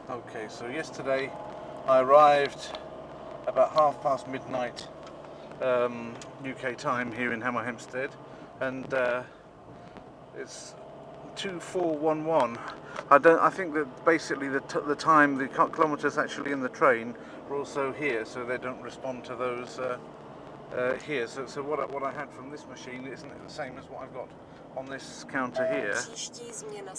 Okay, so yesterday I arrived about midnight UK time here in Hemel Hempstead, and it's 2411. I think that basically the kilometres actually in the train are also here, so they don't respond to those here. So what I had from this machine isn't the same as what I've got on this counter here.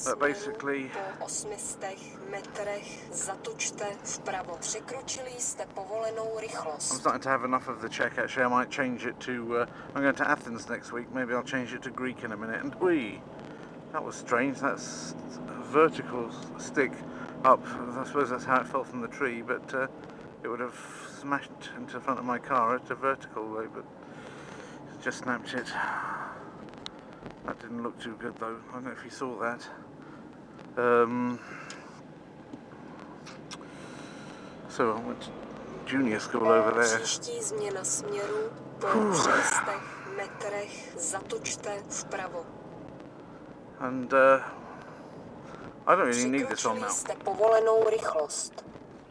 But basically, po 800 metrech zatočte vpravo. Překročili jste povolenou rychlost. I'm starting to have enough of the Czech. Actually, I might change it to. I'm going to Athens next week. Maybe I'll change it to Greek in a minute. And that was strange. That's a vertical stick up. I suppose that's how it fell from the tree, but it would have smashed into the front of my car at a vertical way. But it just snapped it. That didn't look too good though. I don't know if you saw that. So I went to junior school over there. Příští změna směru po 300 metrech zatočte vpravo. And I don't really need this on now. Jste povolenou rychlost.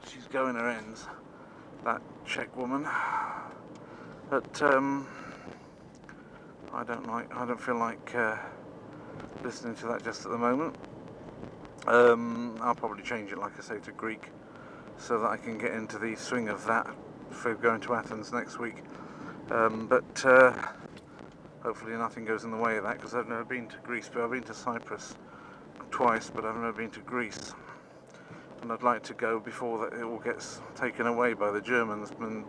She's going her ends, that Czech woman. But I don't feel like listening to that just at the moment. I'll probably change it, like I say, to Greek, so that I can get into the swing of that for going to Athens next week. But hopefully nothing goes in the way of that, because I've never been to Greece. But I've been to Cyprus twice, but I've never been to Greece. And I'd like to go before that it all gets taken away by the Germans and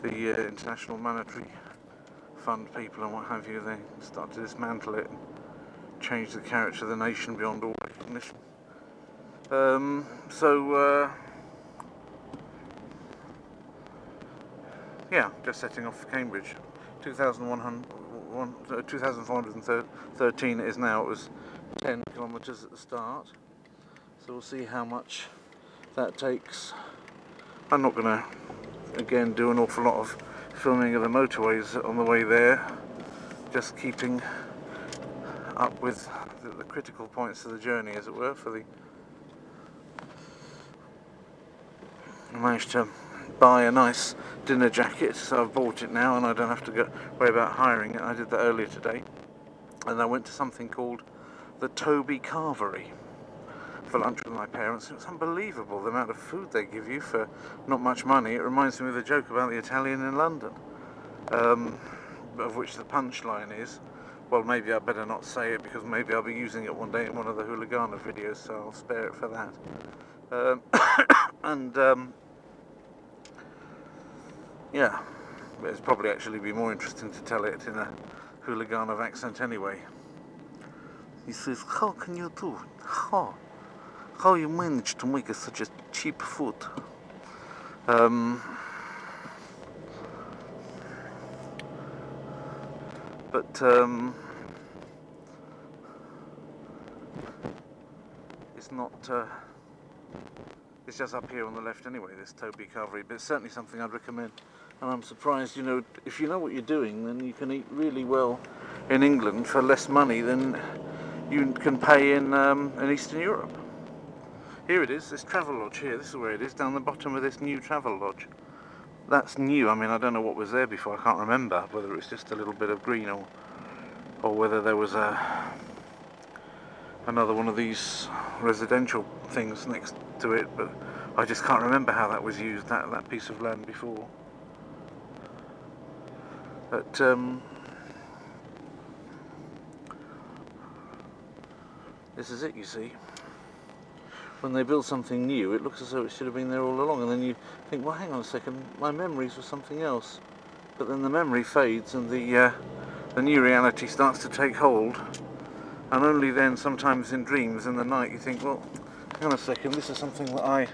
the International Monetary Fund people and what have you. They start to dismantle it and change the character of the nation beyond all recognition. Yeah, just setting off for Cambridge. 2,413 it is now. It was 10 kilometres at the start. So we'll see how much that takes. I'm not going to, again, do an awful lot of filming of the motorways on the way there. Just keeping up with the critical points of the journey, as it were, I managed to buy a nice dinner jacket, so I've bought it now and I don't have to worry about hiring it. I did that earlier today. And I went to something called the Toby Carvery for lunch with my parents. It was unbelievable the amount of food they give you for not much money. It reminds me of the joke about the Italian in London, of which the punchline is, well, maybe I better not say it, because maybe I'll be using it one day in one of the Hooligana videos, so I'll spare it for that. Yeah, but it's probably actually be more interesting to tell it in a Hooligana accent anyway. He says, how can you do it? How you manage to make such a cheap food? It's not, it's just up here on the left anyway, this Toby Carvery, but it's certainly something I'd recommend. And I'm surprised, if you know what you're doing, then you can eat really well in England for less money than you can pay in Eastern Europe. Here it is, this travel lodge here, this is where it is, down the bottom of this new travel lodge. That's new. I mean, I don't know what was there before, I can't remember whether it was just a little bit of green or whether there was another one of these residential things next to it, but I just can't remember how that was used, that piece of land before. But this is it, you see. When they build something new, it looks as though it should have been there all along, and then you think, well, hang on a second, my memories were something else. But then the memory fades and the new reality starts to take hold, and only then, sometimes in dreams in the night, you think, well, hang on a second, this is something that I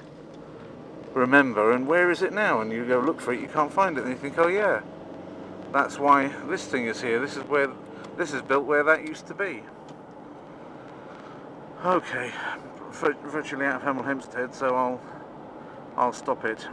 remember, and where is it now? And you go look for it, you can't find it, and you think, oh yeah, that's why this thing is here. This is built where that used to be. Okay, virtually out of Hemel Hempstead, so I'll stop it.